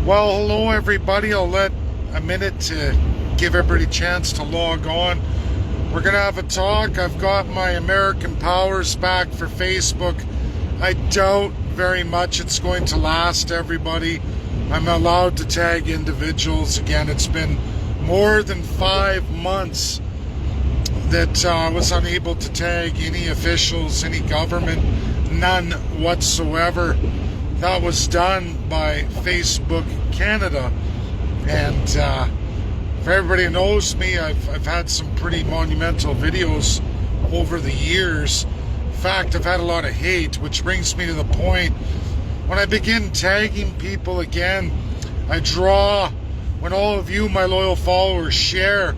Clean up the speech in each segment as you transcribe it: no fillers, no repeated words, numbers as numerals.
Well, hello everybody. I'll let a minute to give everybody a chance to log on. We're going to have a talk. I've got my American Powers back for Facebook. I doubt very much it's going to last, everybody. I'm allowed to tag individuals. Again, it's been more than 5 months that I was unable to tag any officials, any government, none whatsoever. That was done by Facebook Canada, and for everybody who knows me, I've had some pretty monumental videos over the years. In fact, I've had a lot of hate, which brings me to the point when I begin tagging people again. I draw, when all of you, my loyal followers, share,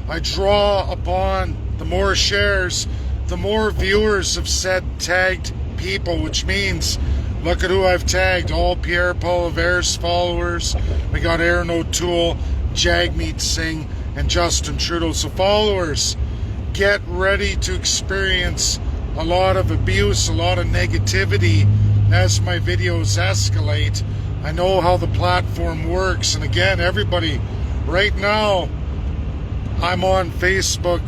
I draw upon the more shares, the more viewers of said tagged people, which means look at who I've tagged. All Pierre Poilievre's followers. We got Aaron O'Toole, Jagmeet Singh, and Justin Trudeau. So followers, get ready to experience a lot of abuse, a lot of negativity as my videos escalate. I know how the platform works. And again, everybody, right now, I'm on Facebook,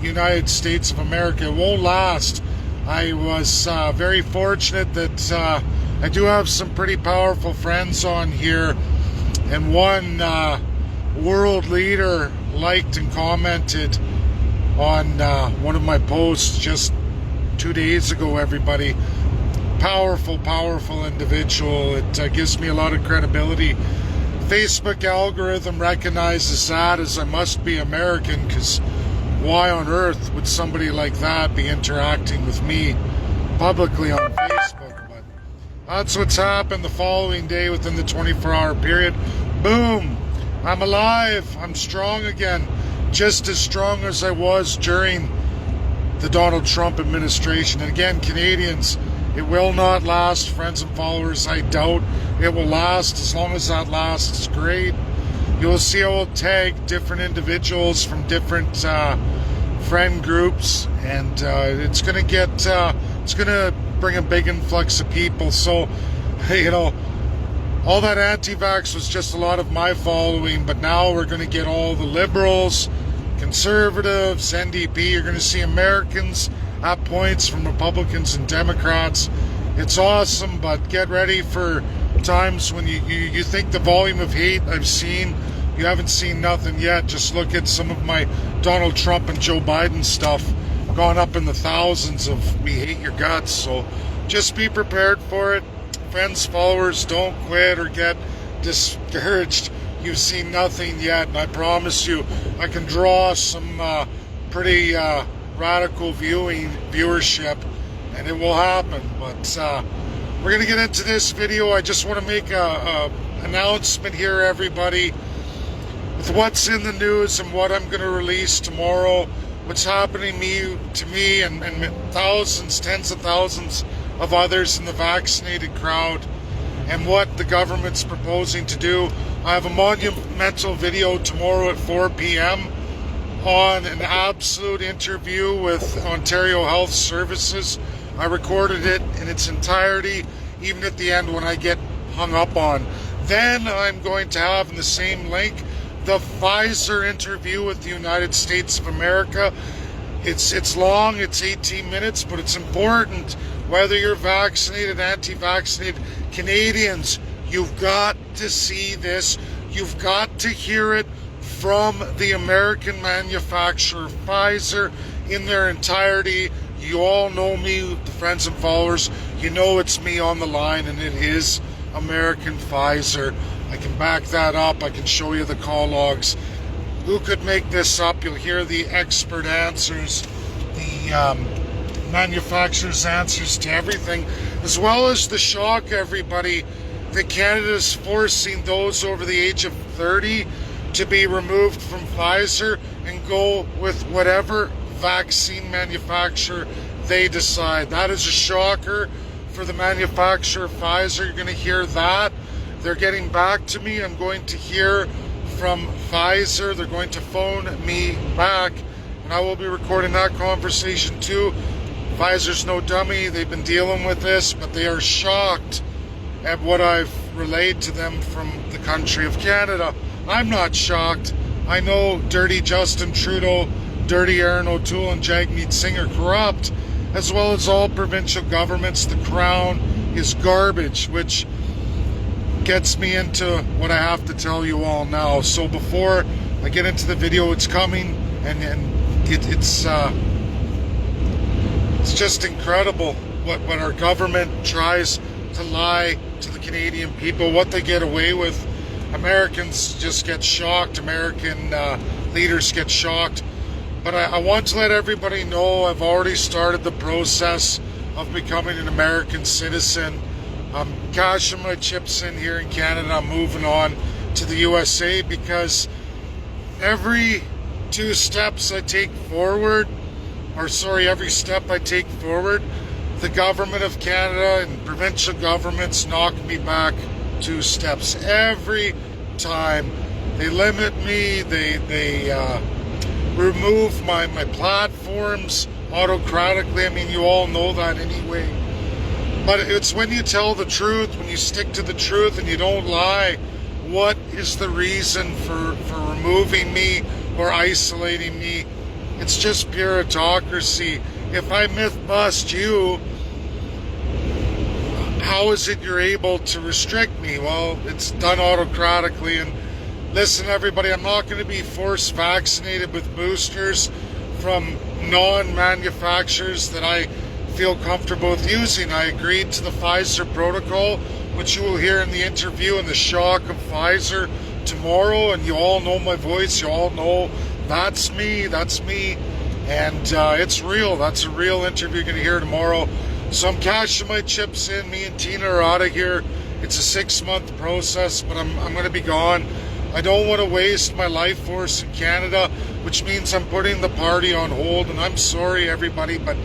United States of America. It won't last. I was very fortunate that I do have some pretty powerful friends on here, and one world leader liked and commented on one of my posts just 2 days ago, everybody. Powerful individual. It gives me a lot of credibility. Facebook algorithm recognizes that as I must be American, because why on earth would somebody like that be interacting with me publicly on Facebook? That's what's happened the following day within the 24-hour period. Boom! I'm alive. I'm strong again. Just as strong as I was during the Donald Trump administration. And again, Canadians, it will not last. Friends and followers, I doubt it will last. As long as that lasts, great. You'll see I will tag different individuals from different friend groups. And it's going to get... it's going to bring a big influx of people. So, you know, all that anti-vax was just a lot of my following, but now we're going to get all the liberals, conservatives, NDP. You're going to see Americans at points from Republicans and Democrats. It's awesome, but get ready for times when you think the volume of hate I've seen, you haven't seen nothing yet. Just look at some of my Donald Trump and Joe Biden stuff. Gone up in the thousands of we hate your guts. So just be prepared for it. Friends, followers, don't quit or get discouraged. You've seen nothing yet, and I promise you I can draw some pretty radical viewership, and it will happen. But we're going to get into this video. I just want to make a announcement here, everybody, with what's in the news and what I'm going to release tomorrow. What's happening to me and thousands, tens of thousands of others in the vaccinated crowd, and what the government's proposing to do. I have a monumental video tomorrow at 4 p.m. on an absolute interview with Ontario Health Services. I recorded it in its entirety, even at the end when I get hung up on. Then I'm going to have in the same link the Pfizer interview with the United States of America. It's long, it's 18 minutes, but it's important. Whether you're vaccinated, anti-vaccinated, Canadians, you've got to see this. You've got to hear it from the American manufacturer, Pfizer, in their entirety. You all know me, the friends and followers. You know it's me on the line, and it is American Pfizer. I can back that up. I can show you the call logs. Who could make this up? You'll hear the expert answers, the manufacturer's answers to everything, as well as the shock, everybody, that Canada's forcing those over the age of 30 to be removed from Pfizer and go with whatever vaccine manufacturer they decide. That is a shocker for the manufacturer, Pfizer. You're going to hear that. They're getting back to me. I'm going to hear from Pfizer. They're going to phone me back, and I will be recording that conversation too. Pfizer's no dummy. They've been dealing with this, but they are shocked at what I've relayed to them from the country of Canada. I'm not shocked. I know dirty Justin Trudeau, dirty Aaron O'Toole, and Jagmeet Singh are corrupt, as well as all provincial governments. The Crown is garbage, which gets me into what I have to tell you all now. So before I get into the video, it's coming, and it's just incredible what our government tries to lie to the Canadian people, what they get away with. Americans just get shocked. American leaders get shocked. But I want to let everybody know I've already started the process of becoming an American citizen. I'm cashing my chips in here in Canada. I'm moving on to the USA because every two steps I take forward, every step I take forward, the government of Canada and provincial governments knock me back 2 steps every time. They limit me, they remove my platforms autocratically. I mean, you all know that anyway. But it's when you tell the truth, when you stick to the truth and you don't lie, what is the reason for removing me or isolating me? It's just pure autocracy. If I myth bust you, how is it you're able to restrict me? Well, it's done autocratically. And listen, everybody, I'm not going to be force vaccinated with boosters from non-manufacturers that I feel comfortable with using. I agreed to the Pfizer protocol, which you will hear in the interview, and the shock of Pfizer tomorrow. And you all know my voice. You all know that's me. And it's real. That's a real interview you're going to hear tomorrow. So I'm cashing my chips in. Me and Tina are out of here. It's a 6-month process, but I'm going to be gone. I don't want to waste my life force in Canada, which means I'm putting the party on hold. And I'm sorry, everybody, but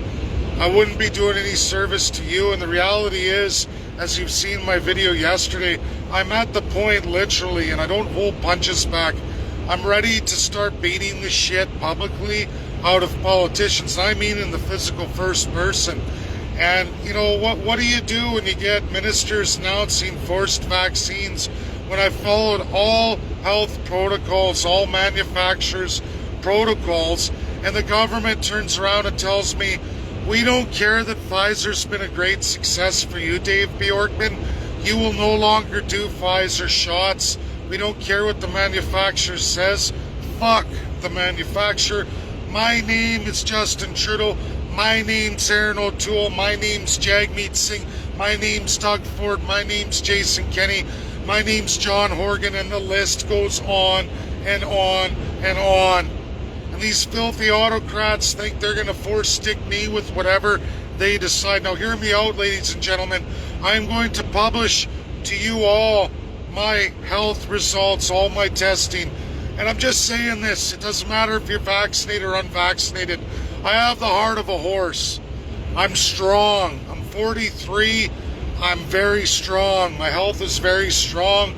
I wouldn't be doing any service to you. And the reality is, as you've seen my video yesterday, I'm at the point, literally, and I don't hold punches back. I'm ready to start beating the shit publicly out of politicians. I mean in the physical first person. And you know what do you do when you get ministers announcing forced vaccines when I followed all health protocols, all manufacturers' protocols, and the government turns around and tells me, we don't care that Pfizer's been a great success for you, Dave Bjorkman. You will no longer do Pfizer shots. We don't care what the manufacturer says. Fuck the manufacturer. My name is Justin Trudeau. My name's Aaron O'Toole. My name's Jagmeet Singh. My name's Doug Ford. My name's Jason Kenney. My name's John Horgan. And the list goes on and on and on. And these filthy autocrats think they're going to force stick me with whatever they decide. Now hear me out, ladies and gentlemen. I'm going to publish to you all my health results, all my testing. And I'm just saying this, it doesn't matter if you're vaccinated or unvaccinated. I have the heart of a horse. I'm strong. I'm 43. I'm very strong. My health is very strong.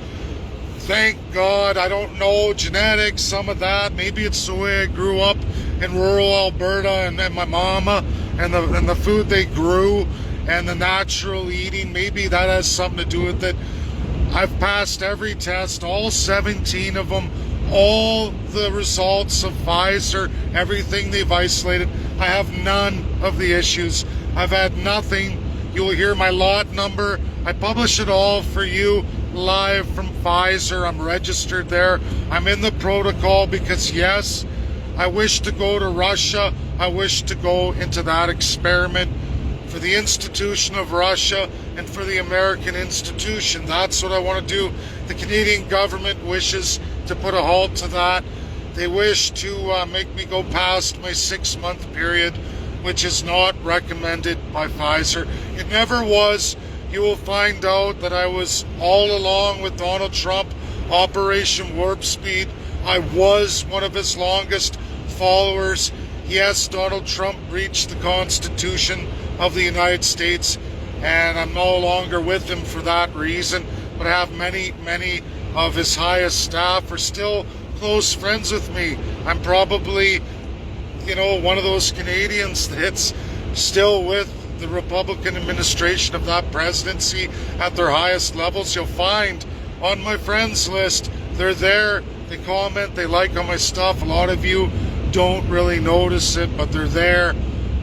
Thank God. I don't know genetics, some of that. Maybe it's the way I grew up in rural Alberta, and then my mama and the food they grew and the natural eating. Maybe that has something to do with it. I've passed every test, all 17 of them. All the results of Pfizer, everything they've isolated. I have none of the issues. I've had nothing. You will hear my lot number. I publish it all for you live from Pfizer. I'm registered there. I'm in the protocol because, yes, I wish to go to Russia. I wish to go into that experiment for the institution of Russia and for the American institution. That's what I want to do. The Canadian government wishes to put a halt to that. They wish to make me go past my 6-month period, which is not recommended by Pfizer. It never was. You will find out that I was all along with Donald Trump, Operation Warp Speed. I was one of his longest followers. Yes, Donald Trump breached the Constitution of the United States, and I'm no longer with him for that reason. But I have many of his highest staff are still close friends with me. I'm probably, one of those Canadians that's still with the Republican administration of that presidency at their highest levels, you'll find on my friends list, they're there, they comment, they like all my stuff. A lot of you don't really notice it, but they're there.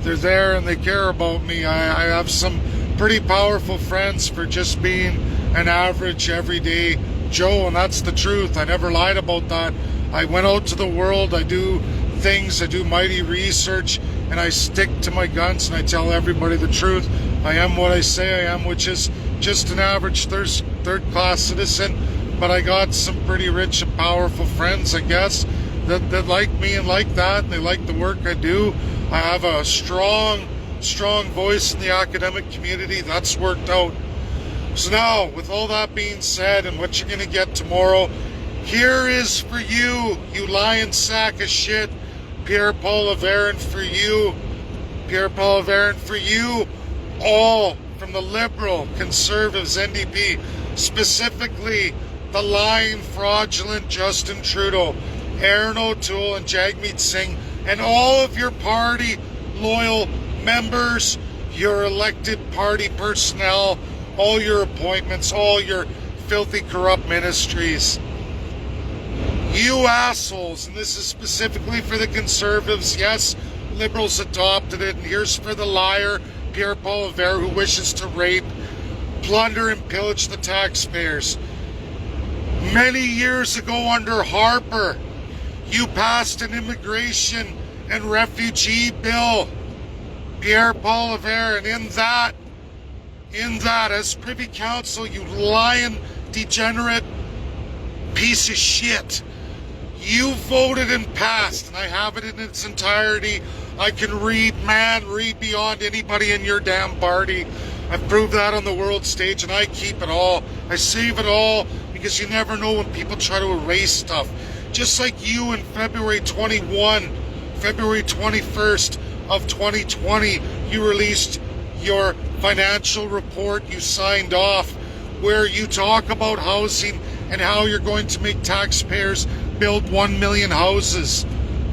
They're there and they care about me. I have some pretty powerful friends for just being an average, everyday Joe, and that's the truth. I never lied about that. I went out to the world, I do things, I do mighty research, and I stick to my guns and I tell everybody the truth. I am what I say I am, which is just an average third-class citizen, but I got some pretty rich and powerful friends, I guess, that like me and like that, and they like the work I do. I have a strong voice in the academic community. That's worked out. So now, with all that being said and what you're going to get tomorrow, here is for you, you lying sack of shit, Pierre-Paul Laveran for you. Pierre-Paul Laveran for you, all from the Liberal, Conservatives, NDP, specifically the lying, fraudulent Justin Trudeau, Aaron O'Toole and Jagmeet Singh, and all of your party loyal members, your elected party personnel, all your appointments, all your filthy corrupt ministries. You assholes, and this is specifically for the Conservatives. Yes, Liberals adopted it, and here's for the liar, Pierre-Paul Laveran, who wishes to rape, plunder, and pillage the taxpayers. Many years ago under Harper, you passed an immigration and refugee bill, Pierre-Paul Laveran. In that, as Privy Council, you lying, degenerate piece of shit, you voted and passed, and I have it in its entirety. I can read beyond anybody in your damn party. I've proved that on the world stage, and I keep it all. I save it all, because you never know when people try to erase stuff. Just like you in February 21st of 2020, you released your financial report, you signed off, where you talk about housing and how you're going to make taxpayers build 1 million houses.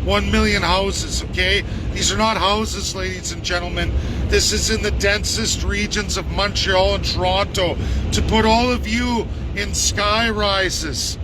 1 million houses, okay? These are not houses, ladies and gentlemen. This is in the densest regions of Montreal and Toronto, to put all of you in sky rises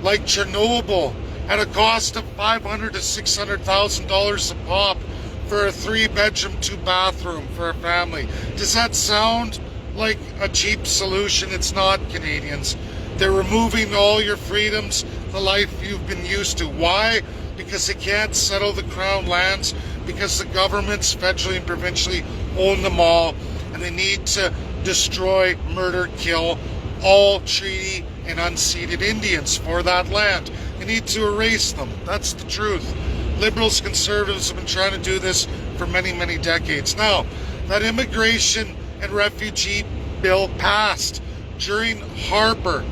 like Chernobyl at a cost of $500,000 to $600,000 a pop for a 3-bedroom, 2-bathroom for a family. Does that sound like a cheap solution? It's not, Canadians. They're removing all your freedoms, the life you've been used to. Why? Because they can't settle the Crown lands, because the governments, federally and provincially, own them all, and they need to destroy, murder, kill all treaty and unceded Indians for that land. They need to erase them. That's the truth. Liberals, Conservatives have been trying to do this for many, many decades. Now, that immigration and refugee bill passed during Harper,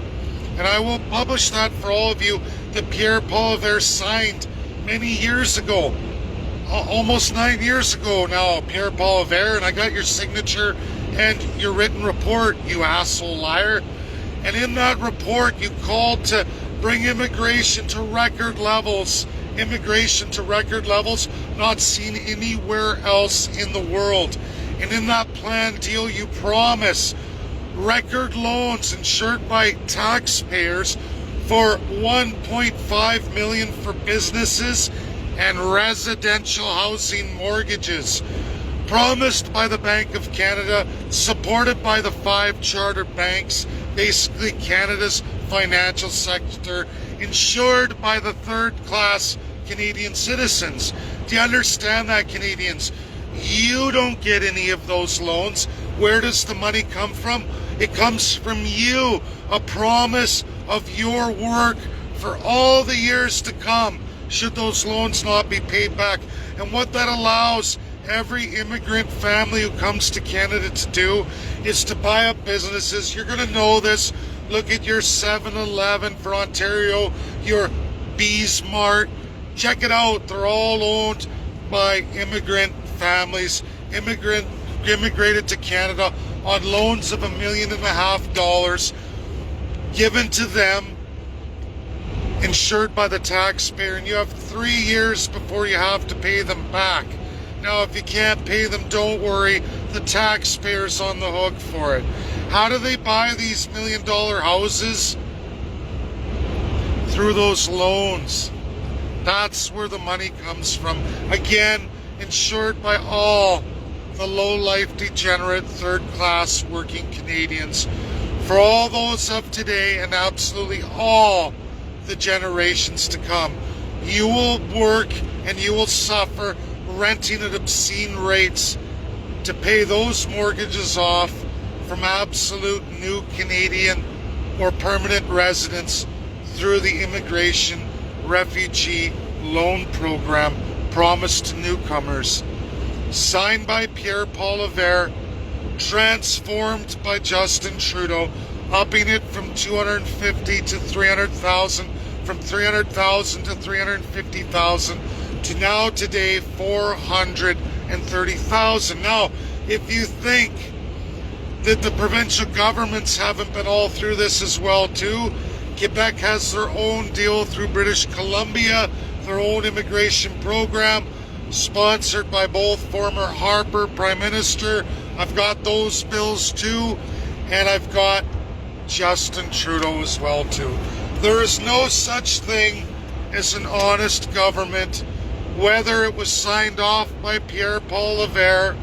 and I will publish that for all of you, that Pierre-Paul Laveran signed many years ago, almost 9 years ago now, Pierre-Paul Laveran. I got your signature and your written report, you asshole liar. And in that report, you called to bring immigration to record levels. Immigration to record levels not seen anywhere else in the world. And in that planned deal, you promise record loans insured by taxpayers for $1.5 million for businesses and residential housing mortgages, promised by the Bank of Canada, supported by the 5 charter banks, basically Canada's financial sector, insured by the third-class Canadian citizens. Do you understand that, Canadians? You don't get any of those loans. Where does the money come from? It comes from you, a promise of your work for all the years to come, should those loans not be paid back. And what that allows every immigrant family who comes to Canada to do is to buy up businesses. You're going to know this. Look at your 7-Eleven for Ontario, your B-Smart. Check it out. They're all owned by immigrant families, immigrated to Canada on loans of $1.5 million given to them, insured by the taxpayer, and you have 3 years before you have to pay them back. Now, if you can't pay them, don't worry. the taxpayers on the hook for it. How do they buy these $1 million houses? Through those loans. That's where the money comes from. Again, insured by all the low-life, degenerate, third-class working Canadians. For all those of today and absolutely all the generations to come. You will work and you will suffer renting at obscene rates to pay those mortgages off from absolute new Canadian or permanent residents through the immigration refugee loan program promised to newcomers. Signed by Pierre-Paul Levert, transformed by Justin Trudeau, upping it from 250 to 300,000, from 300,000 to 350,000, to now today 430,000. Now, if you think that the provincial governments haven't been all through this as well too, Quebec has their own deal through British Columbia, their own immigration program, sponsored by both former Harper Prime Minister. I've got those bills too, and I've got Justin Trudeau as well too. There is no such thing as an honest government, whether it was signed off by Pierre-Paul Levert,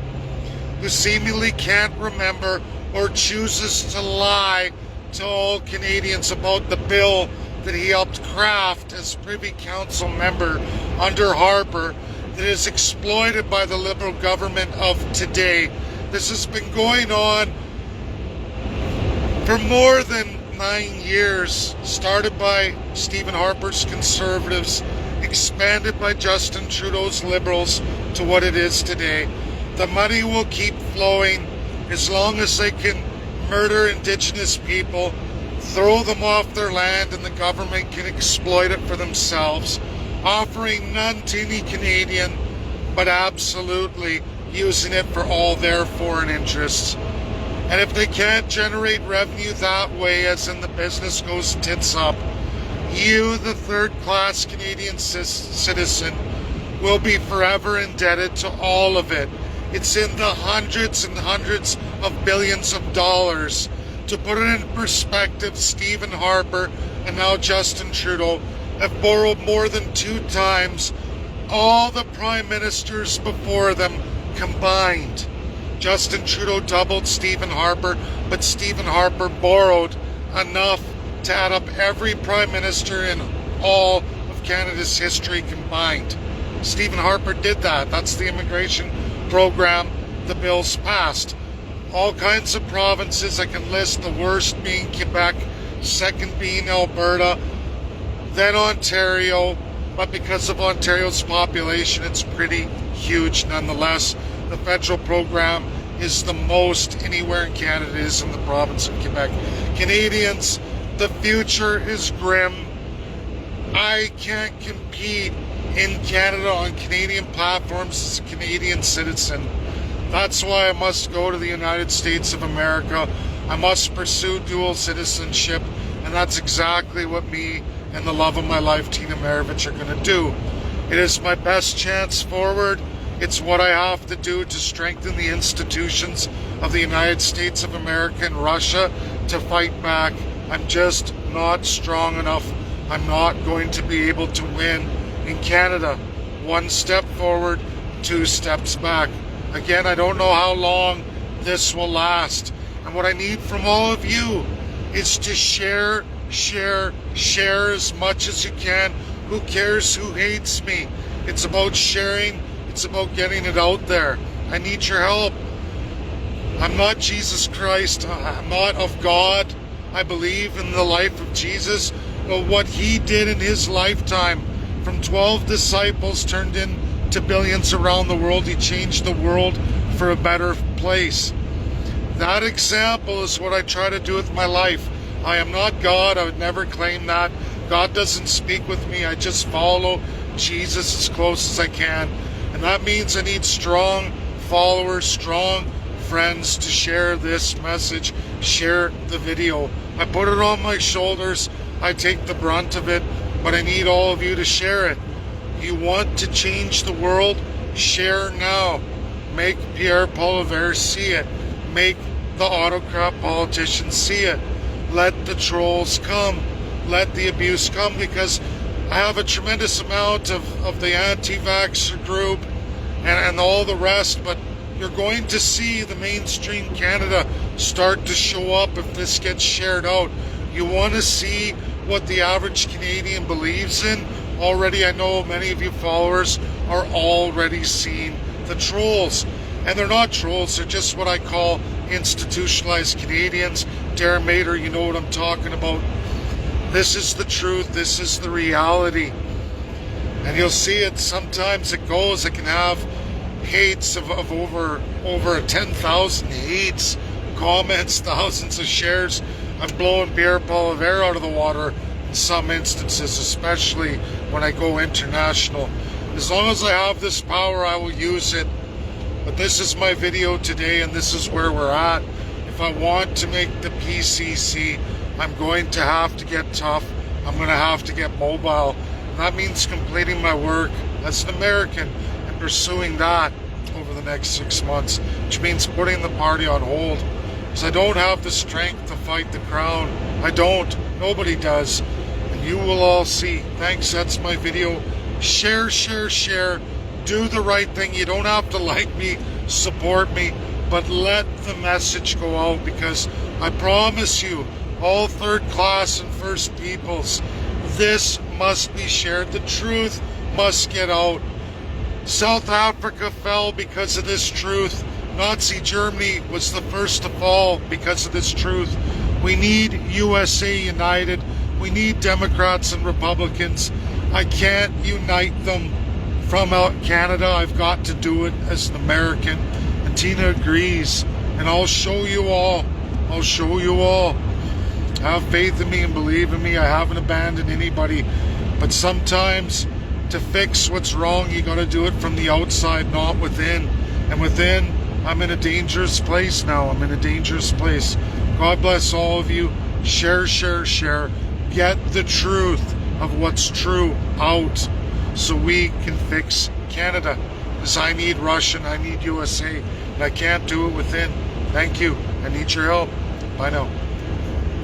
who seemingly can't remember or chooses to lie to all Canadians about the bill that he helped craft as Privy Council member under Harper, that is exploited by the Liberal government of today. This has been going on for more than 9 years, started by Stephen Harper's Conservatives, expanded by Justin Trudeau's Liberals to what it is today. The money will keep flowing as long as they can murder Indigenous people, throw them off their land, and the government can exploit it for themselves, offering none to any Canadian, but absolutely using it for all their foreign interests. And if they can't generate revenue that way, as in the business goes tits up, you, the third-class Canadian citizen, will be forever indebted to all of it. It's in the hundreds and hundreds of billions of dollars. To put it in perspective, Stephen Harper and now Justin Trudeau have borrowed more than 2 times all the prime ministers before them combined. Justin Trudeau doubled Stephen Harper, but Stephen Harper borrowed enough to add up every prime minister in all of Canada's history combined. Stephen Harper did that. That's the immigration program the bills passed. All kinds of provinces, I can list, the worst being Quebec, second being Alberta, then Ontario, but because of Ontario's population, it's pretty huge nonetheless. The federal program is the most anywhere in Canada is in the province of Quebec. Canadians, the future is grim. I can't compete in Canada on Canadian platforms as a Canadian citizen. That's why I must go to the United States of America. I must pursue dual citizenship, and that's exactly what me and the love of my life, Tina Maravich, are going to do. It is my best chance forward. It's what I have to do to strengthen the institutions of the United States of America and Russia to fight back. I'm just not strong enough. I'm not going to be able to win in Canada. 1 step forward, 2 steps back. Again, I don't know how long this will last. And what I need from all of you is to share as much as you can. Who cares who hates me? It's about sharing. It's about getting it out there. I need your help. I'm not Jesus Christ. I'm not of God. I believe in the life of Jesus. But what he did in his lifetime, from 12 disciples turned into billions around the world, he changed the world for a better place. That example is what I try to do with my life. I am not God. I would never claim that. God doesn't speak with me. I just follow Jesus as close as I can. And that means I need strong followers, strong friends to share this message, share the video. I put it on my shoulders. I take the brunt of it, but I need all of you to share it. You want to change the world? Share now. Make Pierre Poilievre see it. Make the autocrat politicians see it. Let the trolls come. Let the abuse come, because I have a tremendous amount of the anti-vaxxer group and all the rest, but you're going to see the mainstream Canada start to show up if this gets shared out. You want to see what the average Canadian believes in? Already, I know many of you followers are already seeing the trolls. And they're not trolls, they're just what I call institutionalized Canadians. Darren Mater, you know what I'm talking about. This is the truth, this is the reality. And you'll see it, sometimes it goes, it can have hates of over 10,000 hates, comments, thousands of shares. I'm blowing Pierre Poilievre out of the water in some instances, especially when I go international. As long as I have this power, I will use it. But this is my video today, and this is where we're at. If I want to make the PCC, I'm going to have to get tough. I'm going to have to get mobile. And that means completing my work as an American and pursuing that over the next 6 months, which means putting the party on hold. Because I don't have the strength to fight the crown. I don't. Nobody does. And you will all see. Thanks, that's my video. Share, share, share. Do the right thing. You don't have to like me, support me, but let the message go out, because I promise you, all third class and first peoples, this must be shared. The truth must get out. South Africa fell because of this truth. Nazi Germany was the first to fall because of this truth. We need USA united. We need Democrats and Republicans. I can't unite them from out Canada. I've got to do it as an American. And Tina agrees. And I'll show you all. I'll show you all. Have faith in me and believe in me. I haven't abandoned anybody. But sometimes to fix what's wrong, you got to do it from the outside, not within. And within, I'm in a dangerous place now. I'm in a dangerous place. God bless all of you. Share, share, share. Get the truth of what's true out so we can fix Canada. Because I need Russia and I need USA. And I can't do it within. Thank you. I need your help. Bye now.